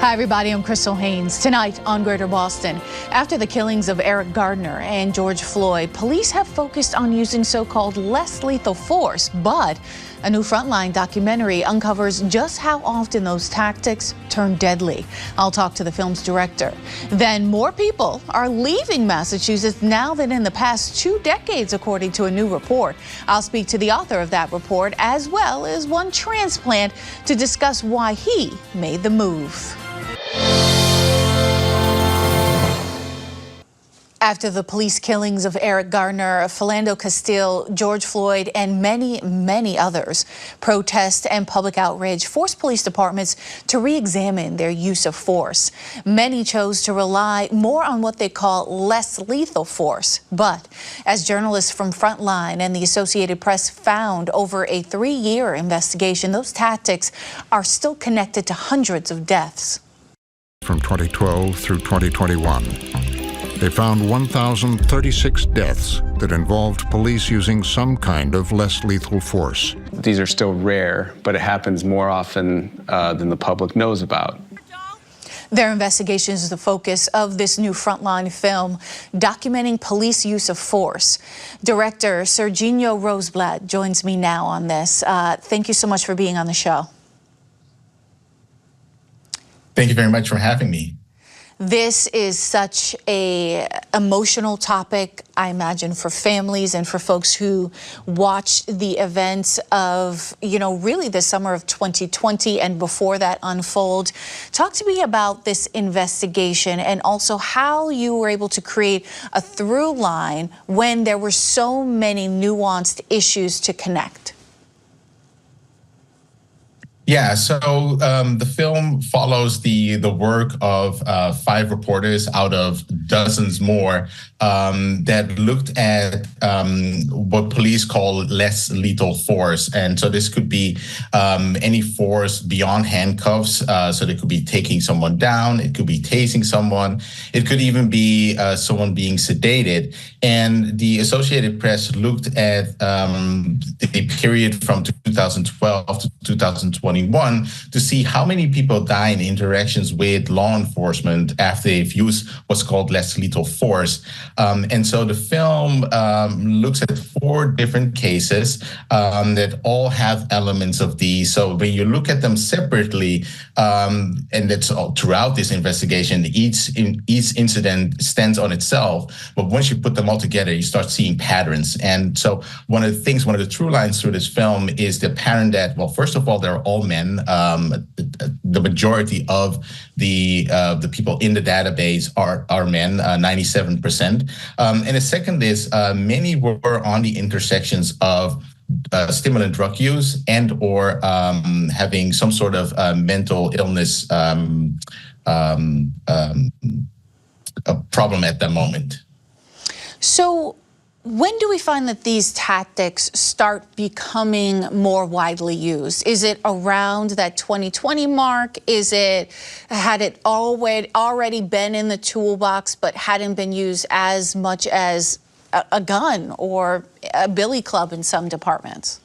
Hi, everybody. I'm Crystal Haynes. Tonight on Greater Boston, after the killings of Eric Garner and George Floyd, police have focused on using so-called less lethal force, but a new Frontline documentary uncovers just how often those tactics turn deadly. I'll talk to the film's director. Then more people are leaving Massachusetts now than in the past 2 decades, according to a new report. I'll speak to the author of that report, as well as one transplant, to discuss why he made the move. After the police killings of Eric Garner, Philando Castille, George Floyd, and many others, protest and public outrage forced police departments to re-examine their use of force. Many chose to rely more on what they call less lethal force. But as journalists from Frontline and the Associated Press found over a 3-year investigation, those tactics are still connected to hundreds of deaths. From 2012 through 2021. They found 1,036 deaths that involved police using some kind of less lethal force. These are still rare, but it happens more often than the public knows about. Their investigation is the focus of this new Frontline film, documenting police use of force. Director Serginho Roosblad joins me now on this. Thank you so much for being on the show. Thank you very much for having me. This is such a emotional topic, I imagine, for families and for folks who watched the events of, really the summer of 2020 and before that unfold. Talk to me about this investigation and also how you were able to create a through line when there were so many nuanced issues to connect. Yeah, so the film follows the work of 5 reporters out of dozens more that looked at what police call less lethal force. And so this could be any force beyond handcuffs. So they could be taking someone down. It could be tasing someone. It could even be someone being sedated. And the Associated Press looked at the period from 2012 to 2021 to see how many people die in interactions with law enforcement after they've used what's called less lethal force. And so the film looks at 4 different cases that all have elements of these. So when you look at them separately, and that's all throughout this investigation, each incident stands on itself. But once you put them all together, you start seeing patterns. And so one of the true lines through this film is the pattern that, well, first of all, they're all men. The majority of the people in the database are men, 97%. And the second is many were on the intersections of stimulant drug use and or having some sort of mental illness a problem at that moment. So when do we find that these tactics start becoming more widely used? Is it around that 2020 mark? Had it already been in the toolbox but hadn't been used as much as a gun or a billy club in some departments?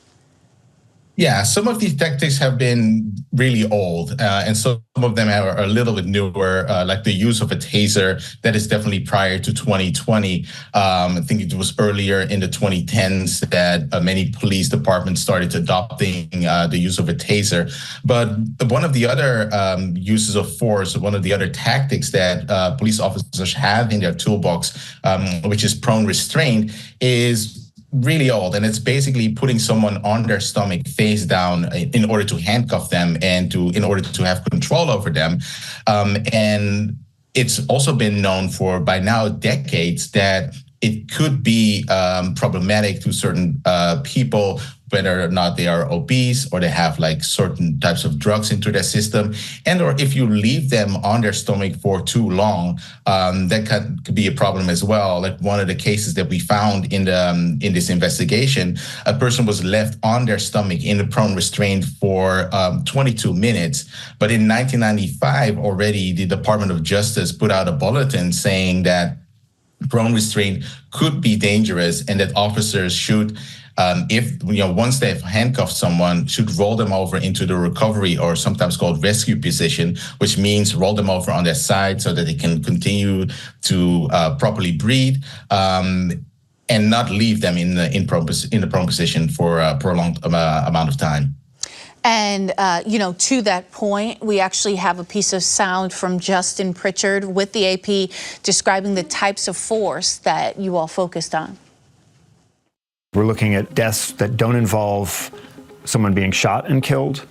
Yeah, some of these tactics have been really old, and some of them are a little bit newer, like the use of a taser. That is definitely prior to 2020. I think it was earlier in the 2010s that many police departments started adopting the use of a taser. But one of the other uses of force, one of the other tactics that police officers have in their toolbox, which is prone restraint, is really old, and it's basically putting someone on their stomach face down in order to handcuff them and in order to have control over them. And it's also been known for by now decades that it could be problematic to certain people, whether or not they are obese or they have like certain types of drugs into their system, and or if you leave them on their stomach for too long, that could be a problem as well. Like one of the cases that we found in this investigation, a person was left on their stomach in the prone restraint for 22 minutes. But in 1995 already, the Department of Justice put out a bulletin saying that prone restraint could be dangerous and that officers should if, once they've handcuffed someone, should roll them over into the recovery, or sometimes called rescue position, which means roll them over on their side so that they can continue to properly breathe, and not leave them in the prone position for a prolonged amount of time. And, to that point, we actually have a piece of sound from Justin Pritchard with the AP describing the types of force that you all focused on. We're looking at deaths that don't involve someone being shot and killed,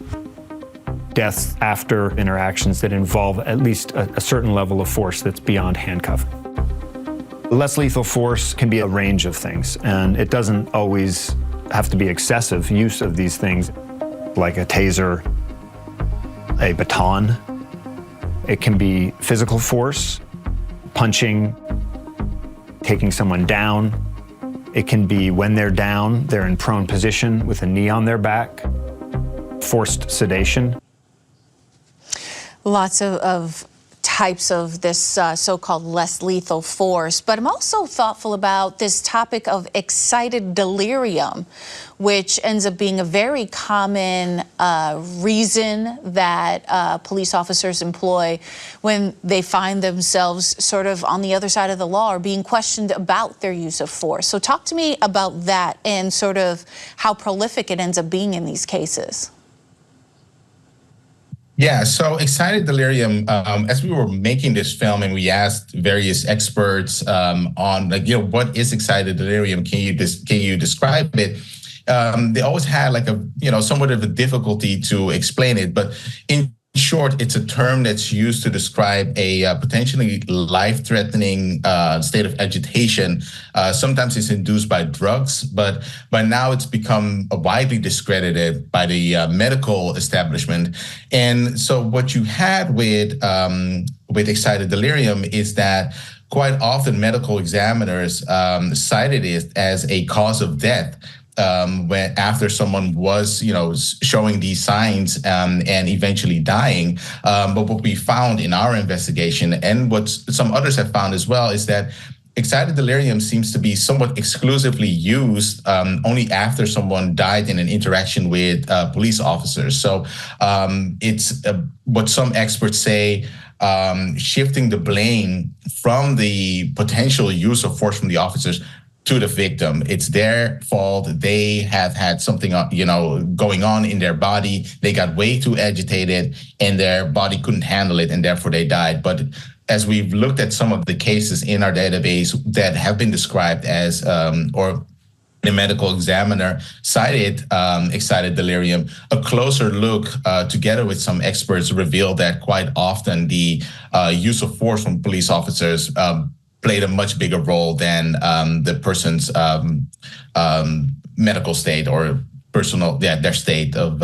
deaths after interactions that involve at least a certain level of force that's beyond handcuffing. Less lethal force can be a range of things, and it doesn't always have to be excessive use of these things, like a taser, a baton. It can be physical force, punching, taking someone down. It can be when they're down, they're in prone position with a knee on their back, forced sedation. Lots of types of this so-called less lethal force, but I'm also thoughtful about this topic of excited delirium, which ends up being a very common reason that police officers employ when they find themselves sort of on the other side of the law or being questioned about their use of force. So talk to me about that and sort of how prolific it ends up being in these cases. Yeah, so excited delirium, as we were making this film and we asked various experts on, what is excited delirium? Can you describe it? They always had somewhat of a difficulty to explain it, but in short, it's a term that's used to describe a potentially life-threatening state of agitation. Sometimes it's induced by drugs, but by now it's become widely discredited by the medical establishment. And so what you had with excited delirium is that quite often medical examiners cited it as a cause of death. When after someone was, showing these signs and eventually dying. But what we found in our investigation, and what some others have found as well, is that excited delirium seems to be somewhat exclusively used only after someone died in an interaction with police officers. So it's what some experts say, shifting the blame from the potential use of force from the officers to the victim. It's their fault. They have had something, going on in their body. They got way too agitated and their body couldn't handle it, and therefore they died. But as we've looked at some of the cases in our database that have been described as, or the medical examiner cited excited delirium, a closer look together with some experts revealed that quite often the use of force from police officers played a much bigger role than the person's medical state or their state of,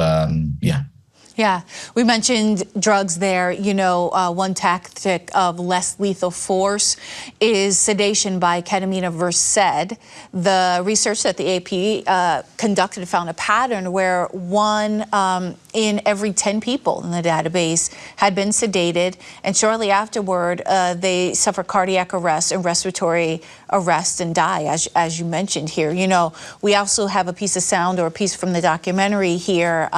Yeah, we mentioned drugs there. One tactic of less lethal force is sedation by ketamine or Versed. The research that the AP conducted found a pattern where 1 in every 10 people in the database had been sedated, and shortly afterward, they suffer cardiac arrest and respiratory arrest and die, as you mentioned here. We also have a piece of sound or a piece from the documentary here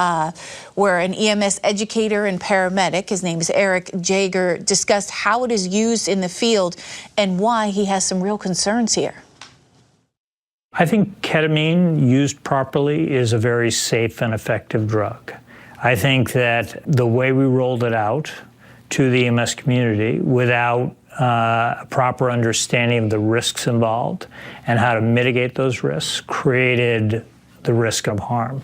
where an EMS educator and paramedic, his name is Eric Garner, discussed how it is used in the field and why he has some real concerns here. I think ketamine used properly is a very safe and effective drug. I think that the way we rolled it out to the EMS community without a proper understanding of the risks involved and how to mitigate those risks created the risk of harm.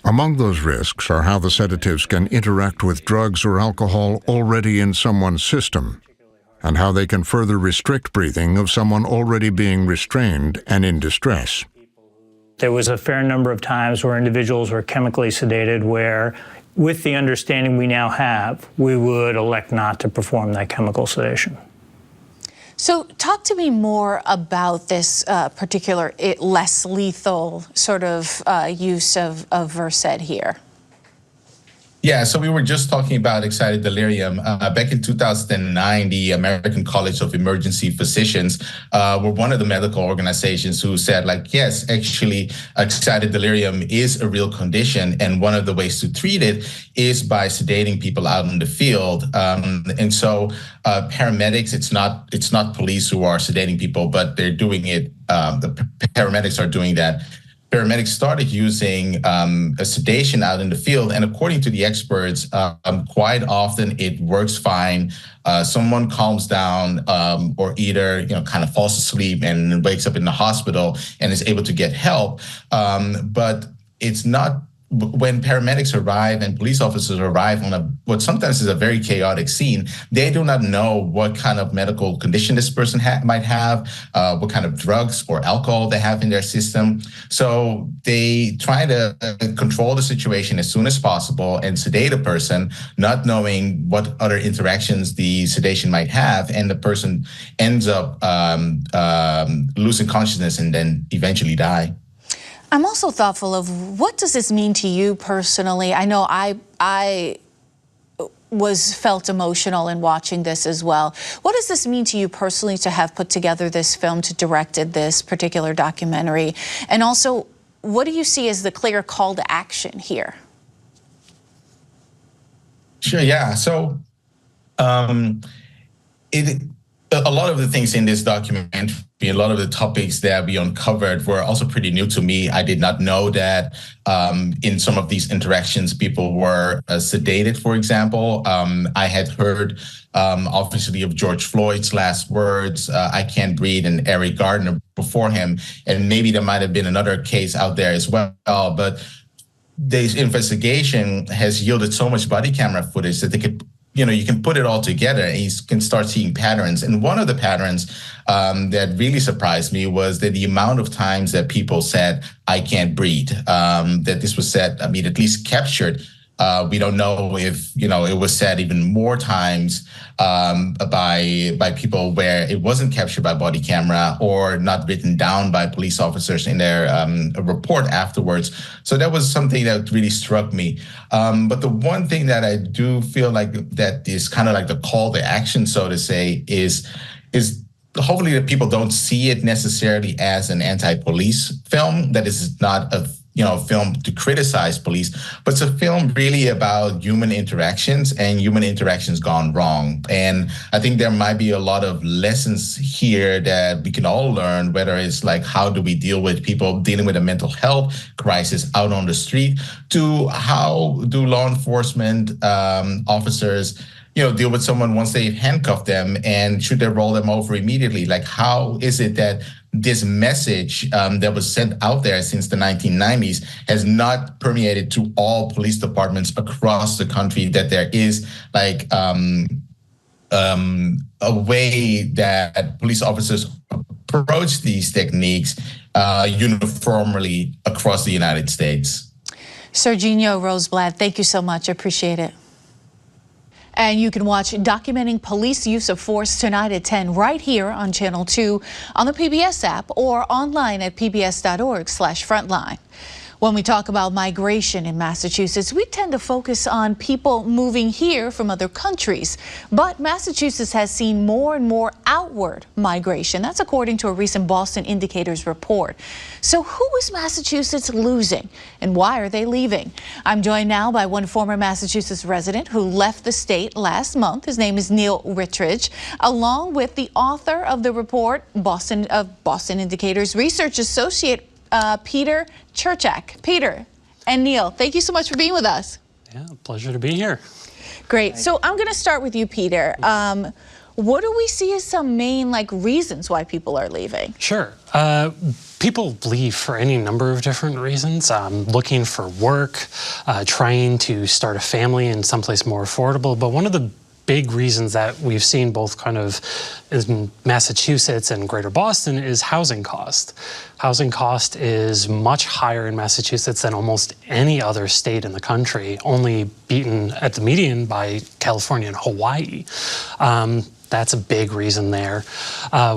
Among those risks are how the sedatives can interact with drugs or alcohol already in someone's system, and how they can further restrict breathing of someone already being restrained and in distress. There was a fair number of times where individuals were chemically sedated where, with the understanding we now have, we would elect not to perform that chemical sedation. So talk to me more about this particular less lethal sort of use of Versed here. Yeah, so we were just talking about excited delirium. Back in 2009, the American College of Emergency Physicians were one of the medical organizations who said, like, yes, actually, excited delirium is a real condition, and one of the ways to treat it is by sedating people out in the field. And so paramedics, it's not police who are sedating people, but they're doing it. The paramedics are doing that. Paramedics started using a sedation out in the field, and according to the experts, quite often it works fine. Someone calms down, or either kind of falls asleep and wakes up in the hospital and is able to get help. But it's not. When paramedics arrive and police officers arrive on what sometimes is a very chaotic scene, they do not know what kind of medical condition this person might have, what kind of drugs or alcohol they have in their system. So they try to control the situation as soon as possible and sedate a person, not knowing what other interactions the sedation might have, and the person ends up losing consciousness and then eventually die. I'm also thoughtful of what does this mean to you personally? I know I felt emotional in watching this as well. What does this mean to you personally to have put together this film, to directed this particular documentary? And also, what do you see as the clear call to action here? Sure, yeah. So a lot of the things in this documentary, a lot of the topics that we uncovered were also pretty new to me. I did not know that in some of these interactions, people were sedated, for example. I had heard, obviously, of George Floyd's last words, I can't breathe, and Eric Garner before him. And maybe there might have been another case out there as well. But this investigation has yielded so much body camera footage that they could, you can put it all together and you can start seeing patterns. And one of the patterns that really surprised me was that the amount of times that people said, I can't breathe, that this was said, at least captured. We don't know if, it was said even more times by people where it wasn't captured by body camera or not written down by police officers in their report afterwards. So that was something that really struck me. But the one thing that I do feel like that is kind of like the call to action, so to say, is hopefully that people don't see it necessarily as an anti-police film, that is not a film to criticize police, but it's a film really about human interactions and human interactions gone wrong. And I think there might be a lot of lessons here that we can all learn, whether it's like how do we deal with people dealing with a mental health crisis out on the street, to how do law enforcement officers deal with someone once they've handcuffed them, and should they roll them over immediately? Like, how is it that this message that was sent out there since the 1990s has not permeated to all police departments across the country, that there is like a way that police officers approach these techniques uniformly across the United States? Serginho Roosblad, thank you so much. I appreciate it. And you can watch Documenting Police Use of Force tonight at 10 right here on Channel 2 on the PBS app or online at pbs.org/frontline. When we talk about migration in Massachusetts, we tend to focus on people moving here from other countries. But Massachusetts has seen more and more outward migration. That's according to a recent Boston Indicators report. So who is Massachusetts losing, and why are they leaving? I'm joined now by one former Massachusetts resident who left the state last month. His name is Neil Whitteredge, along with the author of the report, Boston Indicators Research Associate Peter Ciurczak. Peter and Neil, thank you so much for being with us. Yeah, pleasure to be here. Great. So I'm going to start with you, Peter. What do we see as some main reasons why people are leaving? Sure. People leave for any number of different reasons. Looking for work, trying to start a family in someplace more affordable. But one of the big reasons that we've seen both kind of in Massachusetts and Greater Boston is housing cost. Housing cost is much higher in Massachusetts than almost any other state in the country, only beaten at the median by California and Hawaii. That's a big reason there.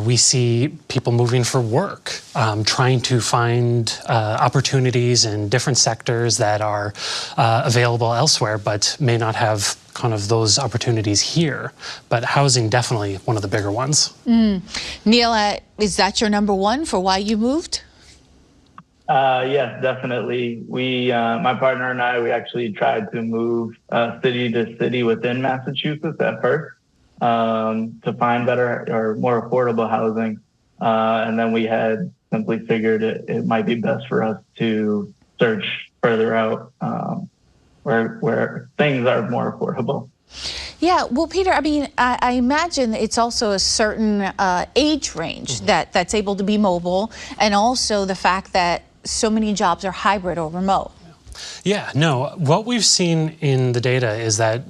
We see people moving for work, trying to find opportunities in different sectors that are available elsewhere, but may not have kind of those opportunities here. But housing, definitely one of the bigger ones. Neil, is that your number one for why you moved? Yes, definitely. We, my partner and I, we actually tried to move city to city within Massachusetts at first to find better or more affordable housing. And then we had simply figured it might be best for us to search further out where things are more affordable. Yeah, well, Peter, I mean, I imagine it's also a certain age range that's able to be mobile, and also the fact that so many jobs are hybrid or remote. Yeah, no, what we've seen in the data is that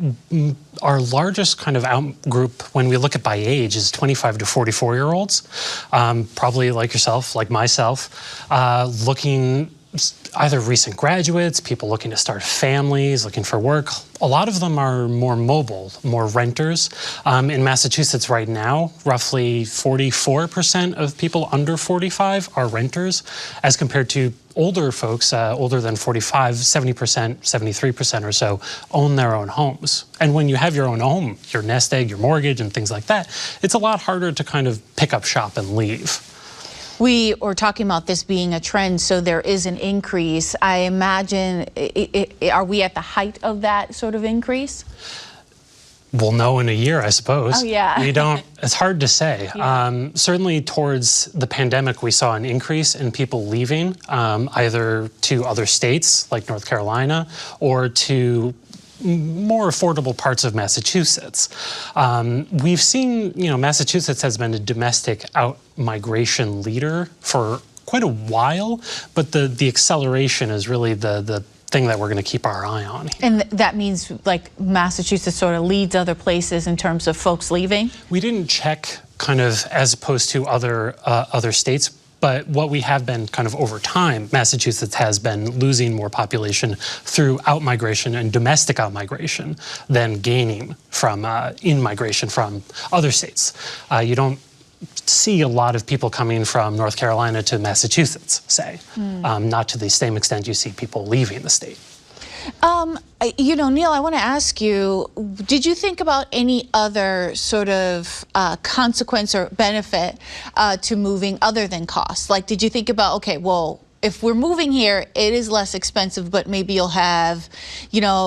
our largest kind of out group, when we look at by age, is 25 to 44-year-olds, probably like yourself, like myself, looking either recent graduates, people looking to start families, looking for work. A lot of them are more mobile, more renters. In Massachusetts right now, roughly 44% of people under 45 are renters, as compared to older folks, older than 45, 70%, 73% or so own their own homes. And when you have your own home, your nest egg, your mortgage, and things like that, it's a lot harder to kind of pick up shop and leave. We were talking about this being a trend, so there is an increase. I imagine, are we at the height of that sort of increase? We'll know in a year, I suppose. Oh, yeah. We don't, it's hard to say. Yeah. Certainly towards the pandemic, we saw an increase in people leaving, either to other states like North Carolina or to more affordable parts of Massachusetts. We've seen, Massachusetts has been a domestic out-migration leader for quite a while, but the acceleration is really the thing that we're going to keep our eye on. And that means like Massachusetts sort of leads other places in terms of folks leaving? We didn't check kind of as opposed to other states. But what we have been kind of over time, Massachusetts has been losing more population through out-migration and domestic out-migration than gaining from in-migration from other states. You don't see a lot of people coming from North Carolina to Massachusetts, say. Not to the same extent you see people leaving the state. Neil, I want to ask you, did you think about any other sort of consequence or benefit to moving other than cost? Like, did you think about, okay, well, if we're moving here, it is less expensive, but maybe you'll have,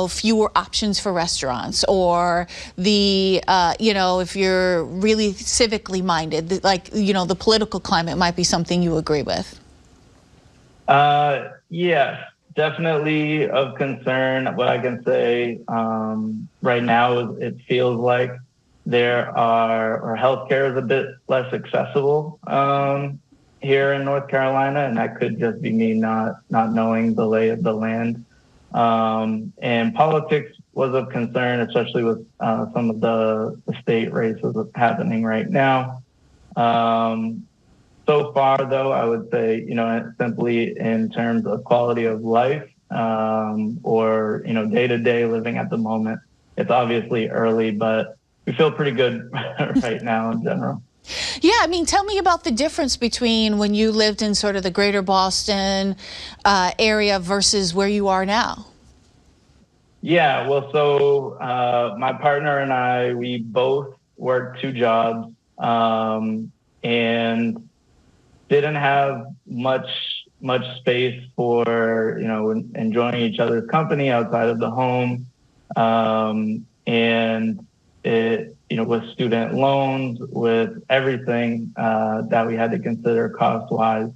fewer options for restaurants, or if you're really civically minded, the political climate might be something you agree with? Yeah. Definitely of concern. What I can say right now is it feels like healthcare is a bit less accessible here in North Carolina, and that could just be me not knowing the lay of the land. And politics was of concern, especially with some of the state races happening right now. So far, though, I would say, simply in terms of quality of life or, day-to-day living at the moment, it's obviously early, but we feel pretty good right now in general. Yeah, I mean, tell me about the difference between when you lived in sort of the greater Boston area versus where you are now. Yeah, well, so my partner and I, we both worked 2 jobs and didn't have much space for, enjoying each other's company outside of the home. And it, with student loans, with everything that we had to consider cost-wise,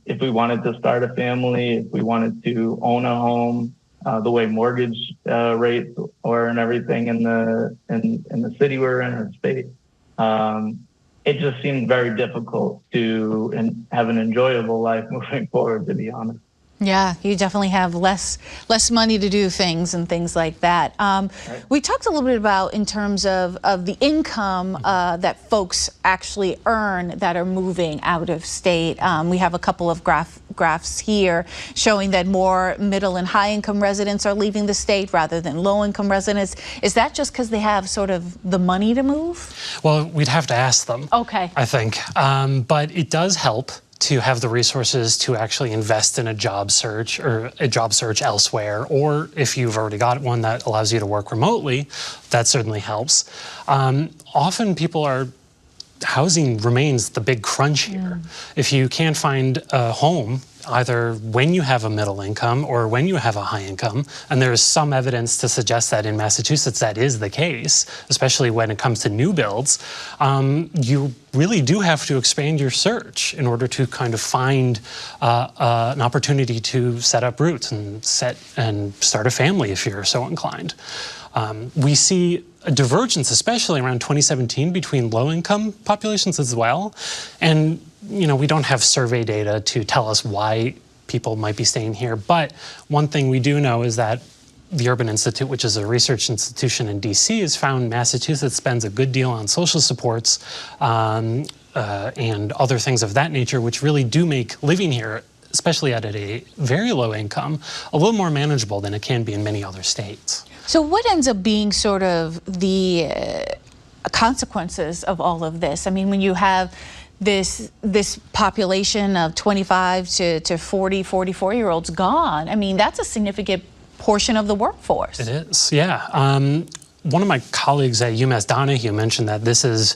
if we wanted to start a family, if we wanted to own a home, the way mortgage rates were and everything in the city we're in, or state, it just seemed very difficult to have an enjoyable life moving forward, to be honest. Yeah, you definitely have less money to do things and things like that. We talked a little bit about in terms of the income that folks actually earn that are moving out of state. We have a couple of graphs here showing that more middle and high income residents are leaving the state rather than low income residents. Is that just because they have sort of the money to move? Well, we'd have to ask them. Okay. I think, but it does help to have the resources to actually invest in a job search elsewhere, or if you've already got one that allows you to work remotely, that certainly helps. Often housing remains the big crunch here. If you can't find a home, either when you have a middle income or when you have a high income, and there is some evidence to suggest that in Massachusetts that is the case, especially when it comes to new builds, you really do have to expand your search in order to kind of find an opportunity to set up roots and start a family if you're so inclined. We see a divergence, especially around 2017, between low-income populations as well. And, we don't have survey data to tell us why people might be staying here. But one thing we do know is that the Urban Institute, which is a research institution in DC, has found Massachusetts spends a good deal on social supports and other things of that nature, which really do make living here, especially at a very low income, a little more manageable than it can be in many other states. So what ends up being sort of the consequences of all of this? I mean, when you have this population of 25 to 40, 44-year-olds gone, I mean, that's a significant portion of the workforce. It is, yeah. One of my colleagues at UMass Donahue mentioned that this is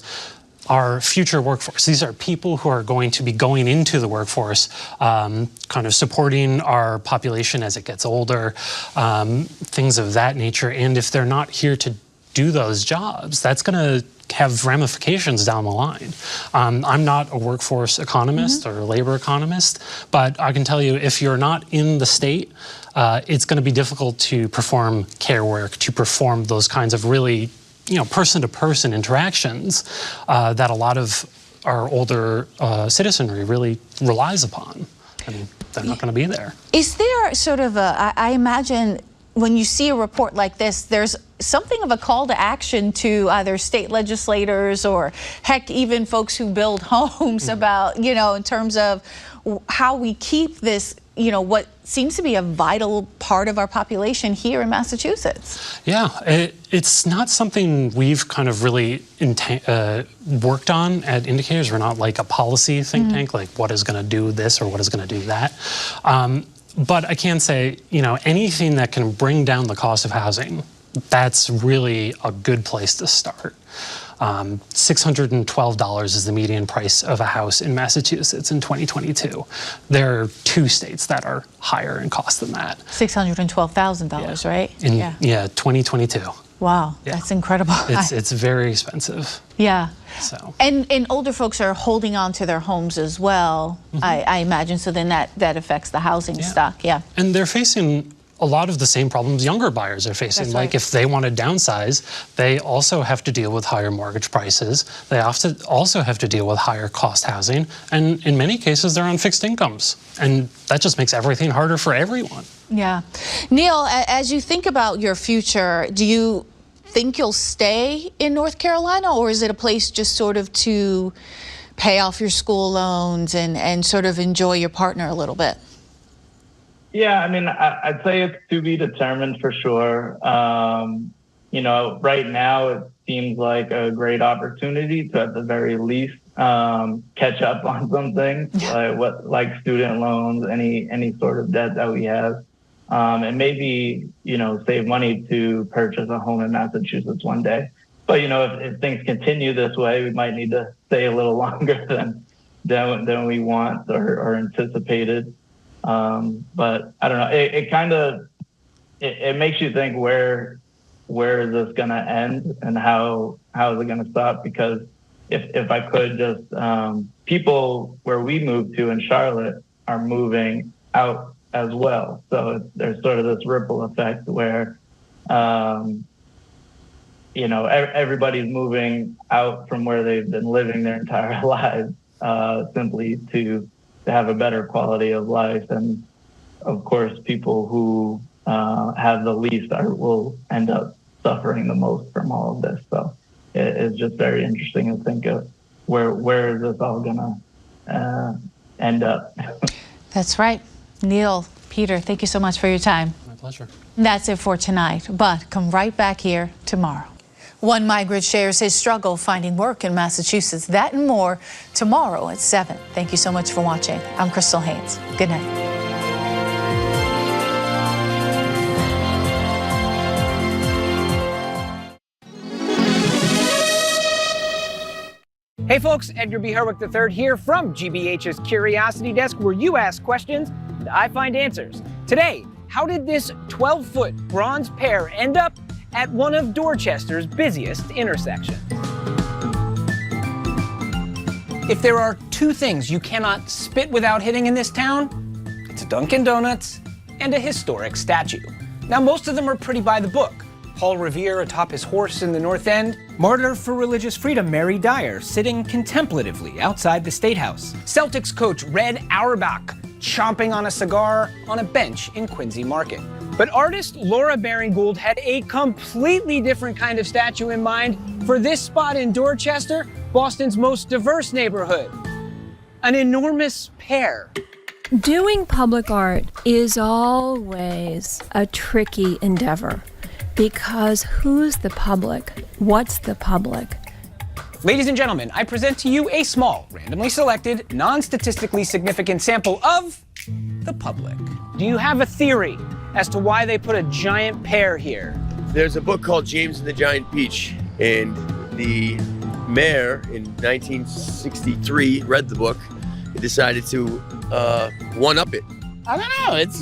our future workforce. These are people who are going to be going into the workforce, kind of supporting our population as it gets older, things of that nature. And if they're not here to do those jobs, that's going to have ramifications down the line. I'm not a workforce economist or labor economist, but I can tell you if you're not in the state, it's going to be difficult to perform care work, to perform those kinds of really person-to-person interactions that a lot of our older citizenry really relies upon. I mean, they're not going to be there. Is there sort of I imagine when you see a report like this, there's something of a call to action to either state legislators or heck, even folks who build homes about, in terms of how we keep this, what seems to be a vital part of our population here in Massachusetts. Yeah, it's not something we've kind of really worked on at Indicators. We're not like a policy think tank, like what is going to do this or what is going to do that. But I can say, anything that can bring down the cost of housing, that's really a good place to start. $612 is the median price of a house in Massachusetts in 2022. There are 2 states that are higher in cost than that. $612,000, right? Yeah, 2022. Wow, that's incredible. It's very expensive. Yeah. So. And older folks are holding on to their homes as well, I imagine. So then that affects the housing stock. Yeah. And they're facing a lot of the same problems younger buyers are facing. That's like right. if they want to downsize, they also have to deal with higher mortgage prices. They also have to deal with higher cost housing. And in many cases, they're on fixed incomes. And that just makes everything harder for everyone. Yeah. Neil, as you think about your future, do you think you'll stay in North Carolina, or is it a place just sort of to pay off your school loans and sort of enjoy your partner a little bit? Yeah, I mean, I'd say it's to be determined for sure. Right now it seems like a great opportunity to, at the very least, catch up on some things, like student loans, any sort of debt that we have, and maybe save money to purchase a home in Massachusetts one day. But if things continue this way, we might need to stay a little longer than we want or anticipated. But I don't know. It kind of it makes you think where is this going to end and how is it going to stop? Because if I could just people where we moved to in Charlotte are moving out as well. So there's sort of this ripple effect where everybody's moving out from where they've been living their entire lives simply to have a better quality of life. And of course, people who have the least will end up suffering the most from all of this. So it's just very interesting to think of where is this all gonna end up. That's right. Neil, Peter, thank you so much for your time. My pleasure. That's it for tonight, but come right back here tomorrow. One migrant shares his struggle finding work in Massachusetts. That and more tomorrow at 7. Thank you so much for watching. I'm Crystal Haynes. Good night. Hey folks, Edgar B. Herwick III here from GBH's Curiosity Desk, where you ask questions and I find answers. Today, how did this 12-foot bronze pear end up at one of Dorchester's busiest intersections? If there are two things you cannot spit without hitting in this town, it's a Dunkin' Donuts and a historic statue. Now, most of them are pretty by the book. Paul Revere atop his horse in the North End, martyr for religious freedom Mary Dyer sitting contemplatively outside the State House, Celtics coach Red Auerbach chomping on a cigar on a bench in Quincy Market. But artist Laura Baring-Gould had a completely different kind of statue in mind for this spot in Dorchester, Boston's most diverse neighborhood. An enormous pear. Doing public art is always a tricky endeavor because who's the public? What's the public? Ladies and gentlemen, I present to you a small, randomly selected, non-statistically significant sample of the public. Do you have a theory as to why they put a giant pear here? There's a book called James and the Giant Peach, and the mayor in 1963 read the book and decided to one-up it. I don't know, it's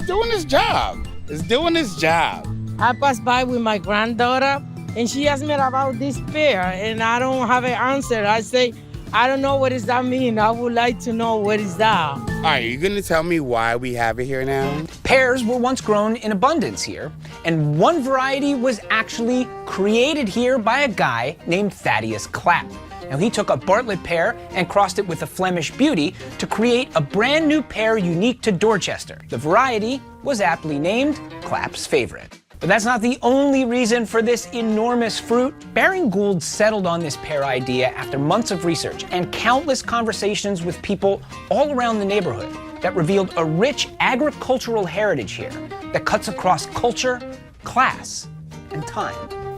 doing its job. It's doing its job. I passed by with my granddaughter and she asked me about this pear and I don't have an answer. I say, I don't know what does that mean. I would like to know what is that. All right, you gonna tell me why we have it here now? Pears were once grown in abundance here, and one variety was actually created here by a guy named Thaddeus Clapp. Now, he took a Bartlett pear and crossed it with a Flemish beauty to create a brand new pear unique to Dorchester. The variety was aptly named Clapp's favorite. But that's not the only reason for this enormous fruit. Baring-Gould settled on this pear idea after months of research and countless conversations with people all around the neighborhood that revealed a rich agricultural heritage here that cuts across culture, class, and time.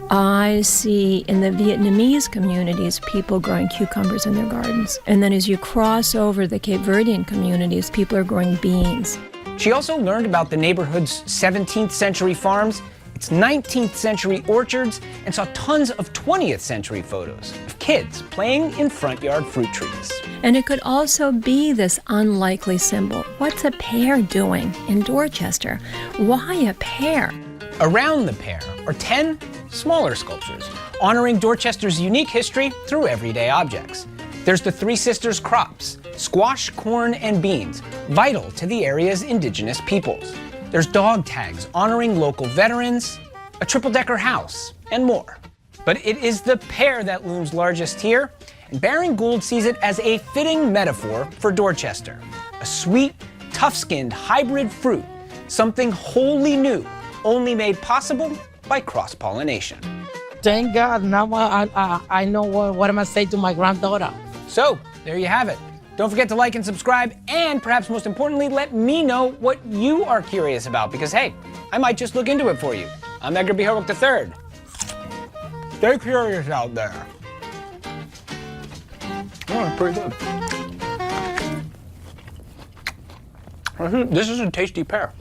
I see in the Vietnamese communities people growing cucumbers in their gardens. And then as you cross over the Cape Verdean communities, people are growing beans. She also learned about the neighborhood's 17th century farms, its 19th century orchards, and saw tons of 20th century photos of kids playing in front yard fruit trees. And it could also be this unlikely symbol. What's a pear doing in Dorchester? Why a pear? Around the pear are 10 smaller sculptures honoring Dorchester's unique history through everyday objects. There's the Three Sisters crops, squash, corn, and beans, vital to the area's indigenous peoples. There's dog tags honoring local veterans, a triple-decker house, and more. But it is the pear that looms largest here, and Baring-Gould sees it as a fitting metaphor for Dorchester. A sweet, tough-skinned hybrid fruit, something wholly new, only made possible by cross-pollination. Thank God, now I know what I'm gonna say to my granddaughter. So, there you have it. Don't forget to like and subscribe, and perhaps most importantly, let me know what you are curious about, because hey, I might just look into it for you. I'm Edgar B. Herwick III. Stay curious out there. Oh, it's pretty good. This is a tasty pear.